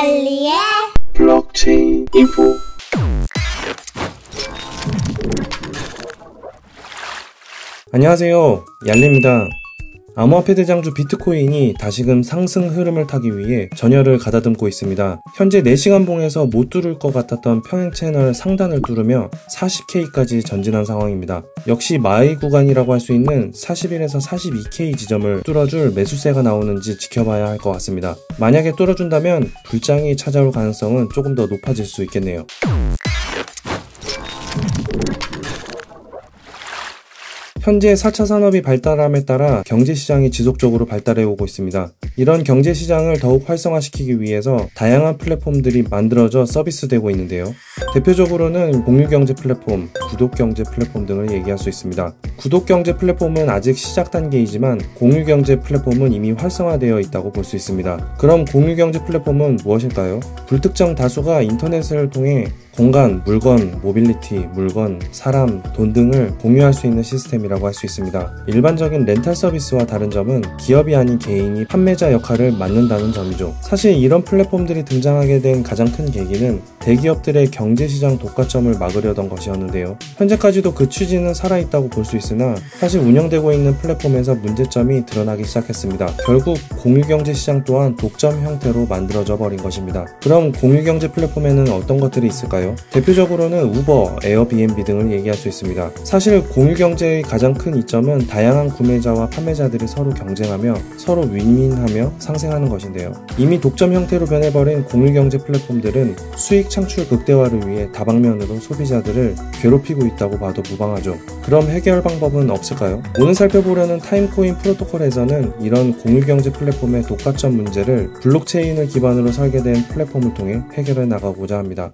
얄리의 블록체인 인포. 안녕하세요, 얄리입니다. 암호화폐 대장주 비트코인이 다시금 상승 흐름을 타기 위해 전열을 가다듬고 있습니다. 현재 4시간 봉에서 못 뚫을 것 같았던 평행 채널 상단을 뚫으며 40K까지 전진한 상황입니다. 역시 마이 구간이라고 할 수 있는 41에서 42K 지점을 뚫어줄 매수세가 나오는지 지켜봐야 할 것 같습니다. 만약에 뚫어준다면 불장이 찾아올 가능성은 조금 더 높아질 수 있겠네요. 현재 4차 산업이 발달함에 따라 경제시장이 지속적으로 발달해오고 있습니다. 이런 경제시장을 더욱 활성화시키기 위해서 다양한 플랫폼들이 만들어져 서비스되고 있는데요. 대표적으로는 공유경제 플랫폼, 구독경제 플랫폼 등을 얘기할 수 있습니다. 구독경제 플랫폼은 아직 시작 단계이지만 공유경제 플랫폼은 이미 활성화되어 있다고 볼 수 있습니다. 그럼 공유경제 플랫폼은 무엇일까요? 불특정 다수가 인터넷을 통해 공간, 물건, 모빌리티, 물건, 사람, 돈 등을 공유할 수 있는 시스템이라고 할 수 있습니다. 일반적인 렌탈 서비스와 다른 점은 기업이 아닌 개인이 판매자 역할을 맡는다는 점이죠. 사실 이런 플랫폼들이 등장하게 된 가장 큰 계기는 대기업들의 경제시장 독과점을 막으려던 것이었는데요. 현재까지도 그 취지는 살아있다고 볼 수 있으나 사실 운영되고 있는 플랫폼에서 문제점이 드러나기 시작했습니다. 결국 공유경제시장 또한 독점 형태로 만들어져 버린 것입니다. 그럼 공유경제 플랫폼에는 어떤 것들이 있을까요? 대표적으로는 우버, 에어비앤비 등을 얘기할 수 있습니다. 사실 공유경제의 가장 큰 이점은 다양한 구매자와 판매자들이 서로 경쟁하며 서로 윈윈하며 상생하는 것인데요. 이미 독점 형태로 변해버린 공유경제 플랫폼들은 수익 창출 극대화를 위해 다방면으로 소비자들을 괴롭히고 있다고 봐도 무방하죠. 그럼 해결 방법은 없을까요? 오늘 살펴보려는 타임코인 프로토콜에서는 이런 공유경제 플랫폼의 독과점 문제를 블록체인을 기반으로 설계된 플랫폼을 통해 해결해 나가고자 합니다.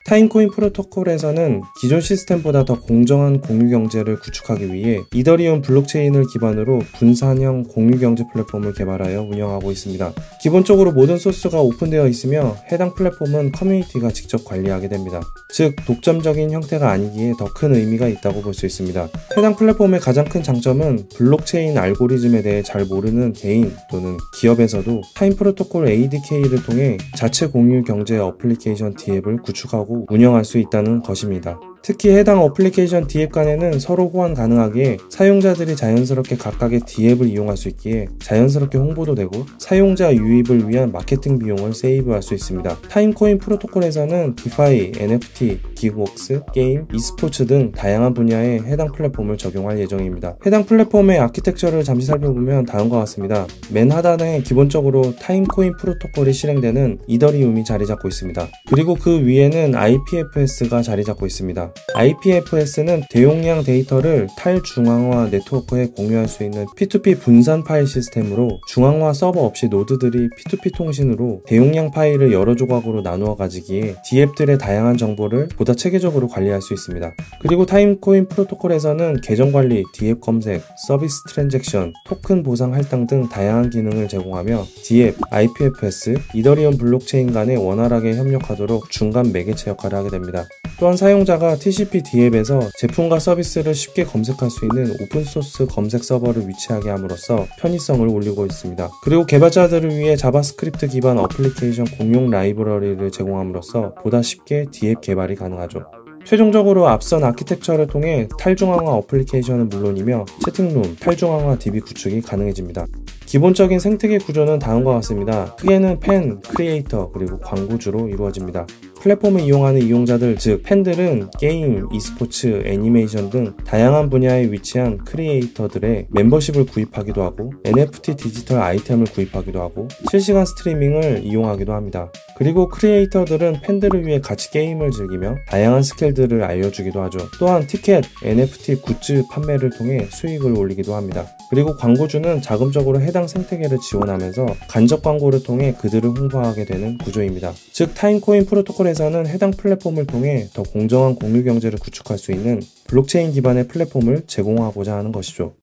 타임코인 프로토콜에서는 기존 시스템보다 더 공정한 공유경제를 구축하기 위해 이더리움 블록체인을 기반으로 분산형 공유경제 플랫폼을 개발하여 운영하고 있습니다. 기본적으로 모든 소스가 오픈되어 있으며 해당 플랫폼은 커뮤니티가 직접 관리하게 됩니다. 즉, 독점적인 형태가 아니기에 더 큰 의미가 있다고 볼 수 있습니다. 해당 플랫폼의 가장 큰 장점은 블록체인 알고리즘에 대해 잘 모르는 개인 또는 기업에서도 타임 프로토콜 ADK를 통해 자체 공유경제 어플리케이션 D앱을 구축하고 운영할 수 있다는 것입니다. 특히 해당 어플리케이션 D앱 간에는 서로 호환 가능하기에 사용자들이 자연스럽게 각각의 D앱을 이용할 수 있기에 자연스럽게 홍보도 되고 사용자 유입을 위한 마케팅 비용을 세이브할 수 있습니다. 타임코인 프로토콜에서는 디파이, NFT, 기그웍스, 게임, e스포츠 등 다양한 분야에 해당 플랫폼을 적용할 예정입니다. 해당 플랫폼의 아키텍처를 잠시 살펴보면 다음과 같습니다. 맨 하단에 기본적으로 타임코인 프로토콜이 실행되는 이더리움이 자리 잡고 있습니다. 그리고 그 위에는 IPFS가 자리 잡고 있습니다. IPFS는 대용량 데이터를 탈중앙화 네트워크에 공유할 수 있는 P2P 분산 파일 시스템으로 중앙화 서버 없이 노드들이 P2P 통신으로 대용량 파일을 여러 조각으로 나누어 가지기에 D앱들의 다양한 정보를 보다 체계적으로 관리할 수 있습니다. 그리고 타임코인 프로토콜에서는 계정 관리, D앱 검색, 서비스 트랜잭션, 토큰 보상 할당 등 다양한 기능을 제공하며 D앱, IPFS, 이더리움 블록체인 간에 원활하게 협력하도록 중간 매개체 역할을 하게 됩니다. 또한 사용자가 TCP D앱에서 제품과 서비스를 쉽게 검색할 수 있는 오픈소스 검색 서버를 위치하게 함으로써 편의성을 올리고 있습니다. 그리고 개발자들을 위해 자바스크립트 기반 어플리케이션 공용 라이브러리를 제공함으로써 보다 쉽게 D앱 개발이 가능하죠. 최종적으로 앞선 아키텍처를 통해 탈중앙화 어플리케이션은 물론이며 채팅룸, 탈중앙화 DB 구축이 가능해집니다. 기본적인 생태계 구조는 다음과 같습니다. 크게는 팬, 크리에이터, 그리고 광고주로 이루어집니다. 플랫폼을 이용하는 이용자들, 즉 팬들은 게임, e스포츠, 애니메이션 등 다양한 분야에 위치한 크리에이터들의 멤버십을 구입하기도 하고 NFT 디지털 아이템을 구입하기도 하고 실시간 스트리밍을 이용하기도 합니다. 그리고 크리에이터들은 팬들을 위해 같이 게임을 즐기며 다양한 스킬들을 알려주기도 하죠. 또한 티켓, NFT 굿즈 판매를 통해 수익을 올리기도 합니다. 그리고 광고주는 자금적으로 해당 생태계를 지원하면서 간접 광고를 통해 그들을 홍보하게 되는 구조입니다. 즉 타임코인 프로토콜에서는 해당 플랫폼을 통해 더 공정한 공유경제를 구축할 수 있는 블록체인 기반의 플랫폼을 제공하고자 하는 것이죠.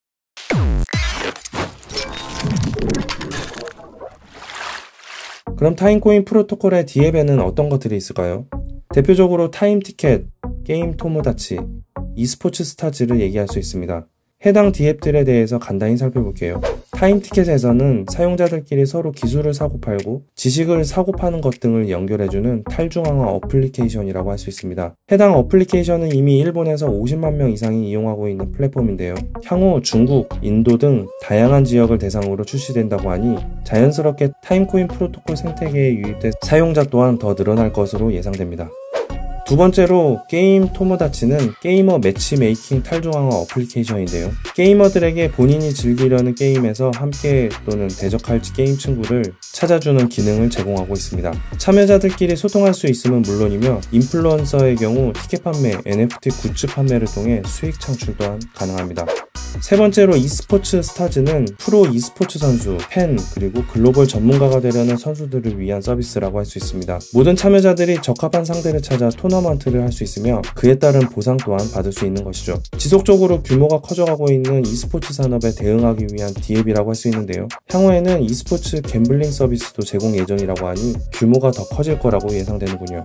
그럼 타임코인 프로토콜의 D앱에는 어떤 것들이 있을까요? 대표적으로 타임 티켓, 게임 토모다치, e스포츠 스타즈를 얘기할 수 있습니다. 해당 D앱들에 대해서 간단히 살펴볼게요. 타임티켓에서는 사용자들끼리 서로 기술을 사고팔고 지식을 사고파는 것 등을 연결해주는 탈중앙화 어플리케이션이라고 할 수 있습니다. 해당 어플리케이션은 이미 일본에서 50만 명 이상이 이용하고 있는 플랫폼인데요. 향후 중국, 인도 등 다양한 지역을 대상으로 출시된다고 하니 자연스럽게 타임코인 프로토콜 생태계에 유입된 사용자 또한 더 늘어날 것으로 예상됩니다. 두 번째로 게임 토모다치는 게이머 매치메이킹 탈중앙화 어플리케이션인데요. 게이머들에게 본인이 즐기려는 게임에서 함께 또는 대적할 게임 친구를 찾아주는 기능을 제공하고 있습니다. 참여자들끼리 소통할 수 있음은 물론이며 인플루언서의 경우 티켓 판매, NFT 굿즈 판매를 통해 수익 창출 또한 가능합니다. 세 번째로 e스포츠 스타즈는 프로 e스포츠 선수, 팬, 그리고 글로벌 전문가가 되려는 선수들을 위한 서비스라고 할 수 있습니다. 모든 참여자들이 적합한 상대를 찾아 토너먼트를 할 수 있으며 그에 따른 보상 또한 받을 수 있는 것이죠. 지속적으로 규모가 커져가고 있는 e스포츠 산업에 대응하기 위한 디앱이라고 할 수 있는데요. 향후에는 e스포츠 갬블링 서비스도 제공 예정이라고 하니 규모가 더 커질 거라고 예상되는군요.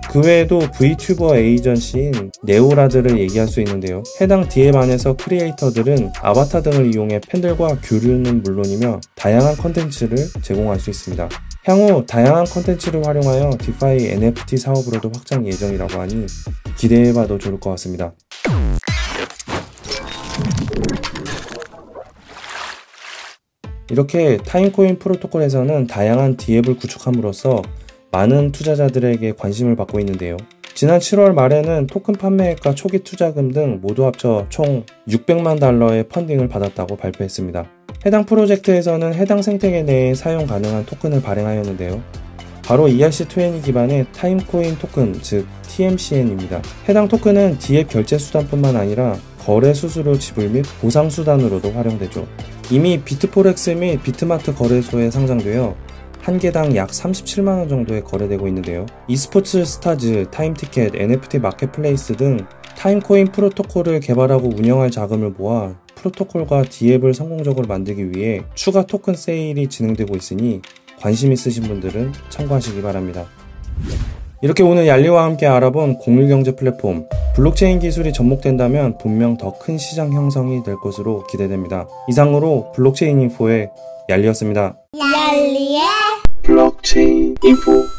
그 외에도 VTuber 에이전시인 네오라드를 얘기할 수 있는데요. 해당 디앱 안에서 크리에이터들은 아바타 등을 이용해 팬들과 교류는 물론이며 다양한 컨텐츠를 제공할 수 있습니다. 향후 다양한 컨텐츠를 활용하여 디파이 NFT 사업으로도 확장 예정이라고 하니 기대해봐도 좋을 것 같습니다. 이렇게 타임코인 프로토콜에서는 다양한 디앱을 구축함으로써 많은 투자자들에게 관심을 받고 있는데요. 지난 7월 말에는 토큰 판매액과 초기 투자금 등 모두 합쳐 총 600만 달러의 펀딩을 받았다고 발표했습니다. 해당 프로젝트에서는 해당 생태계 내에 사용 가능한 토큰을 발행하였는데요. 바로 ERC20 기반의 타임코인 토큰, 즉 TMCN입니다. 해당 토큰은 디앱 결제 수단뿐만 아니라 거래 수수료 지불 및 보상 수단으로도 활용되죠. 이미 비트포렉스 및 비트마트 거래소에 상장되어 한 개당 약 37만원 정도에 거래되고 있는데요. e스포츠 스타즈, 타임티켓, NFT 마켓플레이스 등 타임코인 프로토콜을 개발하고 운영할 자금을 모아 프로토콜과 디앱을 성공적으로 만들기 위해 추가 토큰 세일이 진행되고 있으니 관심 있으신 분들은 참고하시기 바랍니다. 이렇게 오늘 얄리와 함께 알아본 공유경제 플랫폼, 블록체인 기술이 접목된다면 분명 더 큰 시장 형성이 될 것으로 기대됩니다. 이상으로 블록체인 인포의 얄리였습니다. Blockchain Info